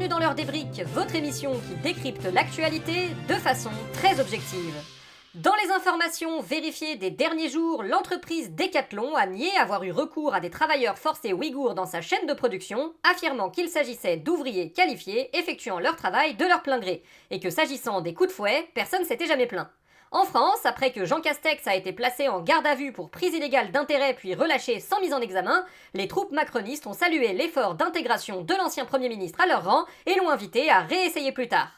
bienvenue dans l'heure des briques, votre émission qui décrypte l'actualité de façon très objective. Dans les informations vérifiées des derniers jours, l'entreprise Decathlon a nié avoir eu recours à des travailleurs forcés ouïghours dans sa chaîne de production, affirmant qu'il s'agissait d'ouvriers qualifiés effectuant leur travail de leur plein gré, et que s'agissant des coups de fouet, personne s'était jamais plaint. En France, après que Jean Castex a été placé en garde à vue pour prise illégale d'intérêt puis relâché sans mise en examen, les troupes macronistes ont salué l'effort d'intégration de l'ancien Premier ministre à leur rang et l'ont invité à réessayer plus tard.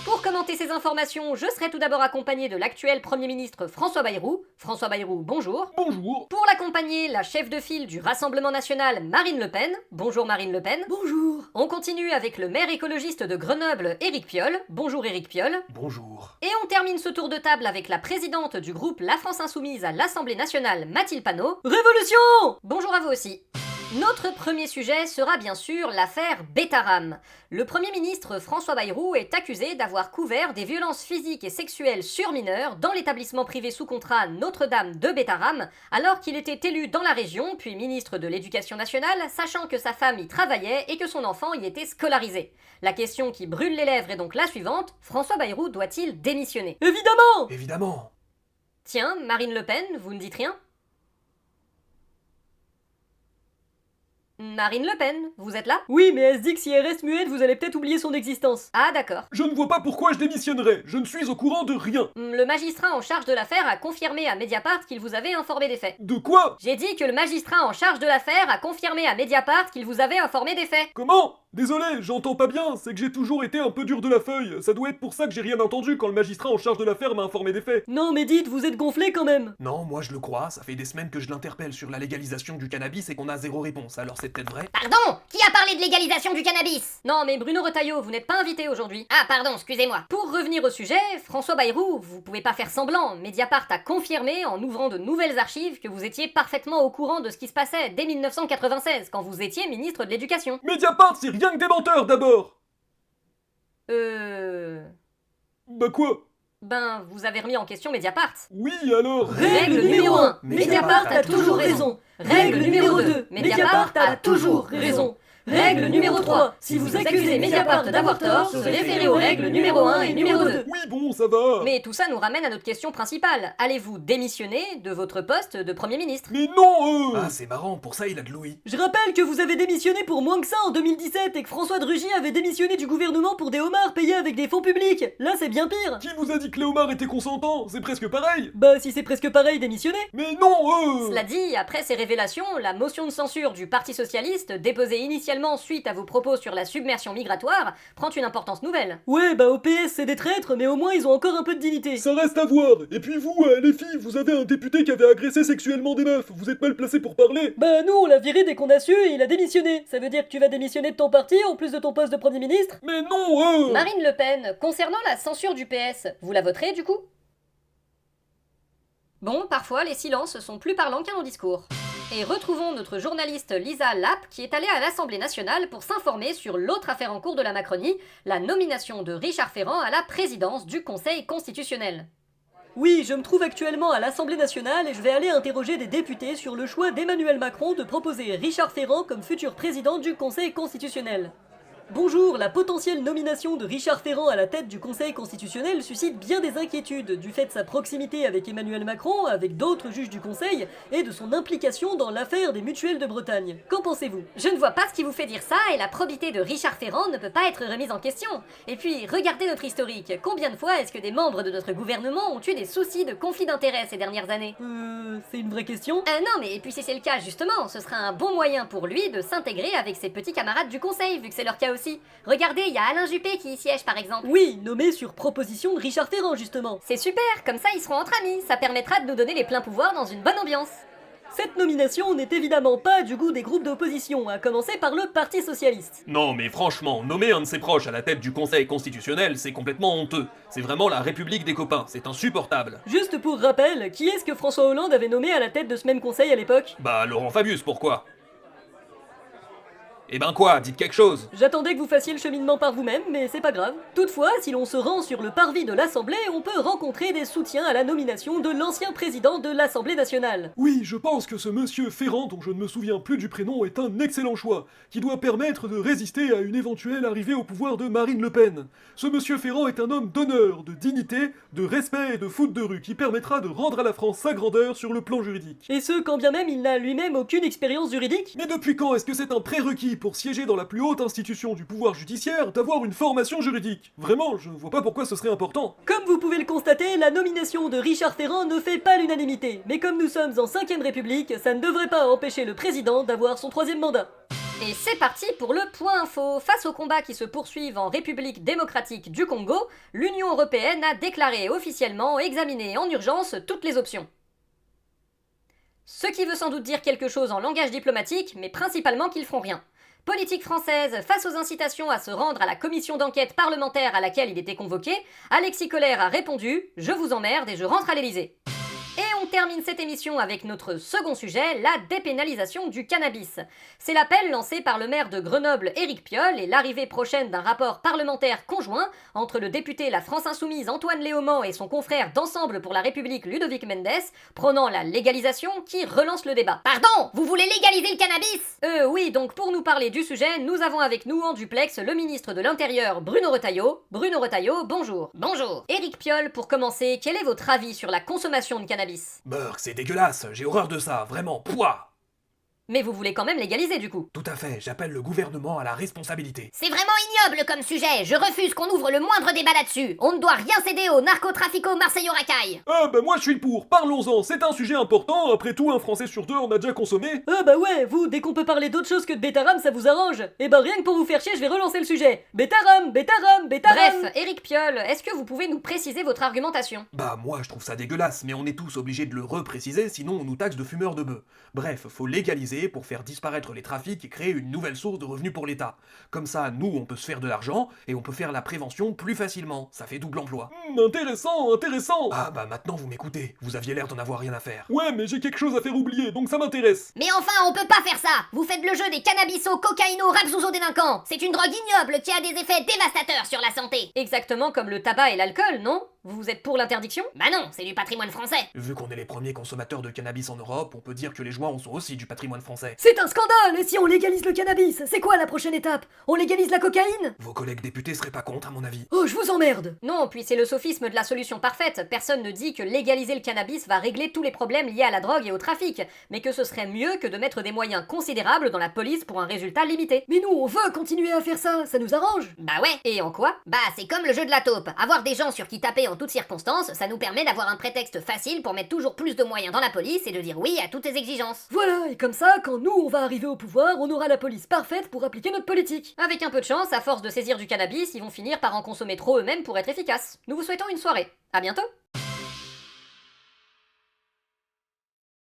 Pour commenter ces informations, je serai tout d'abord accompagné de l'actuel Premier ministre François Bayrou. François Bayrou, bonjour. Bonjour. Pour l'accompagner, la chef de file du Rassemblement National, Marine Le Pen. Bonjour Marine Le Pen. Bonjour. On continue avec le maire écologiste de Grenoble, Éric Piolle. Bonjour Éric Piolle. Bonjour. Et on termine ce tour de table avec la présidente du groupe La France Insoumise à l'Assemblée Nationale, Mathilde Panot. Révolution! Bonjour à vous aussi. Notre premier sujet sera bien sûr l'affaire Betaram. Le Premier ministre François Bayrou est accusé d'avoir couvert des violences physiques et sexuelles sur mineurs dans l'établissement privé sous contrat Notre-Dame de Betaram, alors qu'il était élu dans la région, puis ministre de l'Éducation nationale, sachant que sa femme y travaillait et que son enfant y était scolarisé. La question qui brûle les lèvres est donc la suivante, François Bayrou doit-il démissionner ? Évidemment! Évidemment. Tiens, Marine Le Pen, vous ne dites rien ? Marine Le Pen, vous êtes là ? Oui, mais elle se dit que si elle reste muette, vous allez peut-être oublier son existence. Ah d'accord. Je ne vois pas pourquoi je démissionnerais. Je ne suis au courant de rien. Le magistrat en charge de l'affaire a confirmé à Mediapart qu'il vous avait informé des faits. De quoi? J'ai dit que le magistrat en charge de l'affaire a confirmé à Mediapart qu'il vous avait informé des faits. Comment? Désolé, j'entends pas bien, c'est que j'ai toujours été un peu dur de la feuille. Ça doit être pour ça que j'ai rien entendu quand le magistrat en charge de l'affaire m'a informé des faits. Non, mais dites, vous êtes gonflé quand même. Non, moi je le crois, ça fait des semaines que je l'interpelle sur la légalisation du cannabis et qu'on a zéro réponse, alors c'est peut-être vrai? Pardon ? Qui a parlé de légalisation du cannabis ? Non mais Bruno Retailleau, vous n'êtes pas invité aujourd'hui. Ah pardon, excusez-moi. Pour revenir au sujet, François Bayrou, vous pouvez pas faire semblant. Mediapart a confirmé en ouvrant de nouvelles archives que vous étiez parfaitement au courant de ce qui se passait dès 1996, quand vous étiez ministre de l'Éducation. Mediapart, c'est rien que des menteurs d'abord. Bah quoi? Ben, vous avez remis en question Mediapart. Oui, alors? Règle numéro 1, Mediapart a toujours raison. Règle numéro 2, Mediapart a toujours raison. Règle numéro 3, si vous accusez Mediapart d'avoir tort, se référez aux règles numéro 1 et numéro 2. Oui, bon, ça va. Mais tout ça nous ramène à notre question principale. Allez-vous démissionner de votre poste de Premier ministre ? Mais non, Ah, c'est marrant, pour ça il a de l'ouïe. Je rappelle que vous avez démissionné pour moins que ça en 2017 et que François de Rugy avait démissionné du gouvernement pour des homards payés avec des fonds publics. Là, c'est bien pire. Qui vous a dit que les homards étaient consentants? C'est presque pareil. Bah, si c'est presque pareil, démissionnez. Mais non, Cela dit, après ces révélations, la motion de censure du Parti Socialiste, déposée initialement suite à vos propos sur la submersion migratoire, prend une importance nouvelle. Ouais, bah au PS c'est des traîtres, mais au moins ils ont encore un peu de dignité. Ça reste à voir. Et puis vous, les filles, vous avez un député qui avait agressé sexuellement des meufs. Vous êtes mal placé pour parler. Bah nous on l'a viré dès qu'on a su et il a démissionné. Ça veut dire que tu vas démissionner de ton parti en plus de ton poste de Premier ministre? Mais non, Marine Le Pen, concernant la censure du PS, vous la voterez du coup ? Bon, parfois les silences sont plus parlants qu'un long discours. Et retrouvons notre journaliste Lisa Lapp qui est allée à l'Assemblée nationale pour s'informer sur l'autre affaire en cours de la Macronie, la nomination de Richard Ferrand à la présidence du Conseil constitutionnel. Oui, je me trouve actuellement à l'Assemblée nationale et je vais aller interroger des députés sur le choix d'Emmanuel Macron de proposer Richard Ferrand comme futur président du Conseil constitutionnel. Bonjour, la potentielle nomination de Richard Ferrand à la tête du Conseil constitutionnel suscite bien des inquiétudes du fait de sa proximité avec Emmanuel Macron, avec d'autres juges du Conseil, et de son implication dans l'affaire des mutuelles de Bretagne. Qu'en pensez-vous ? Je ne vois pas ce qui vous fait dire ça et la probité de Richard Ferrand ne peut pas être remise en question. Et puis, regardez notre historique. Combien de fois est-ce que des membres de notre gouvernement ont eu des soucis de conflit d'intérêts ces dernières années ? C'est une vraie question ? Non, mais et puis si c'est le cas, justement, ce sera un bon moyen pour lui de s'intégrer avec ses petits camarades du Conseil, vu que c'est leur cas aussi. Regardez, il y a Alain Juppé qui y siège par exemple. Oui, nommé sur proposition de Richard Ferrand justement. C'est super, comme ça ils seront entre amis, ça permettra de nous donner les pleins pouvoirs dans une bonne ambiance. Cette nomination n'est évidemment pas du goût des groupes d'opposition, à commencer par le Parti Socialiste. Non mais franchement, nommer un de ses proches à la tête du Conseil constitutionnel, c'est complètement honteux. C'est vraiment la République des copains, c'est insupportable. Juste pour rappel, qui est-ce que François Hollande avait nommé à la tête de ce même conseil à l'époque ? Bah Laurent Fabius, pourquoi? Eh ben quoi, dites quelque chose. J'attendais que vous fassiez le cheminement par vous-même, mais c'est pas grave. Toutefois, si l'on se rend sur le parvis de l'Assemblée, on peut rencontrer des soutiens à la nomination de l'ancien président de l'Assemblée nationale. Oui, je pense que ce monsieur Ferrand, dont je ne me souviens plus du prénom, est un excellent choix, qui doit permettre de résister à une éventuelle arrivée au pouvoir de Marine Le Pen. Ce monsieur Ferrand est un homme d'honneur, de dignité, de respect et de foot de rue, qui permettra de rendre à la France sa grandeur sur le plan juridique. Et ce, quand bien même il n'a lui-même aucune expérience juridique. Mais depuis quand est-ce que c'est un prérequis pour siéger dans la plus haute institution du pouvoir judiciaire d'avoir une formation juridique? Vraiment, je ne vois pas pourquoi ce serait important. Comme vous pouvez le constater, la nomination de Richard Ferrand ne fait pas l'unanimité. Mais comme nous sommes en 5ème République, ça ne devrait pas empêcher le président d'avoir son 3e mandat. Et c'est parti pour le point info. Face aux combats qui se poursuivent en République démocratique du Congo, l'Union européenne a déclaré officiellement examiner en urgence toutes les options. Ce qui veut sans doute dire quelque chose en langage diplomatique, mais principalement qu'ils feront rien. Politique française, face aux incitations à se rendre à la commission d'enquête parlementaire à laquelle il était convoqué, Alexis Kohler a répondu « Je vous emmerde et je rentre à l'Élysée ». Et on termine cette émission avec notre second sujet, la dépénalisation du cannabis. C'est l'appel lancé par le maire de Grenoble, Éric Piolle, et l'arrivée prochaine d'un rapport parlementaire conjoint entre le député La France Insoumise Antoine Léaumont et son confrère d'Ensemble pour la République Ludovic Mendes, prônant la légalisation, qui relance le débat. Pardon, vous voulez légaliser le cannabis? Oui, donc pour nous parler du sujet, nous avons avec nous en duplex le ministre de l'Intérieur Bruno Retailleau. Bruno Retailleau, bonjour. Bonjour. Éric Piolle, pour commencer, quel est votre avis sur la consommation de cannabis? Burk, c'est dégueulasse, j'ai horreur de ça, vraiment, pouah! Mais vous voulez quand même légaliser du coup? Tout à fait, j'appelle le gouvernement à la responsabilité. C'est vraiment ignoble comme sujet. Je refuse qu'on ouvre le moindre débat là-dessus. On ne doit rien céder aux narcotrafico-marseillais-racailles. Ah bah moi je suis pour, parlons-en, c'est un sujet important, après tout un Français sur deux en a déjà consommé. Ah bah ouais, vous, dès qu'on peut parler d'autre chose que de Bétaram, ça vous arrange. Et bah rien que pour vous faire chier, je vais relancer le sujet. Bétaram, Bétaram, Bétaram. Bref, Éric Piolle, est-ce que vous pouvez nous préciser votre argumentation? Bah moi je trouve ça dégueulasse, mais on est tous obligés de le repréciser, sinon on nous taxe de fumeurs de bœufs. Bref, faut légaliser pour faire disparaître les trafics et créer une nouvelle source de revenus pour l'État. Comme ça, nous on peut se faire de l'argent, et on peut faire la prévention plus facilement, ça fait double emploi. Intéressant, intéressant. Ah bah maintenant vous m'écoutez, vous aviez l'air d'en avoir rien à faire. Ouais, mais j'ai quelque chose à faire oublier, donc ça m'intéresse. Mais enfin, on peut pas faire ça. Vous faites le jeu des cannabiso-cocaïno-rapsouso-délinquants. C'est une drogue ignoble qui a des effets dévastateurs sur la santé. Exactement comme le tabac et l'alcool, non? Vous êtes pour l'interdiction? Bah non, c'est du patrimoine français. Vu qu'on est les premiers consommateurs de cannabis en Europe, on peut dire que les joints sont aussi du patrimoine français. C'est un scandale. Et si on légalise le cannabis, c'est quoi la prochaine étape? On légalise la cocaïne? Vos collègues députés seraient pas contre à mon avis. Oh, je vous emmerde. Non, puis c'est le sophisme de la solution parfaite. Personne ne dit que légaliser le cannabis va régler tous les problèmes liés à la drogue et au trafic, mais que ce serait mieux que de mettre des moyens considérables dans la police pour un résultat limité. Mais nous, on veut continuer à faire ça nous arrange. Bah ouais. Et en quoi? Bah c'est comme le jeu de la taupe. Avoir des gens sur qui taper en toutes circonstances, ça nous permet d'avoir un prétexte facile pour mettre toujours plus de moyens dans la police et de dire oui à toutes les exigences. Voilà, et comme ça, quand nous on va arriver au pouvoir, on aura la police parfaite pour appliquer notre politique. Avec un peu de chance, à force de saisir du cannabis, ils vont finir par en consommer trop eux-mêmes pour être efficaces. Nous vous souhaitons une soirée. À bientôt!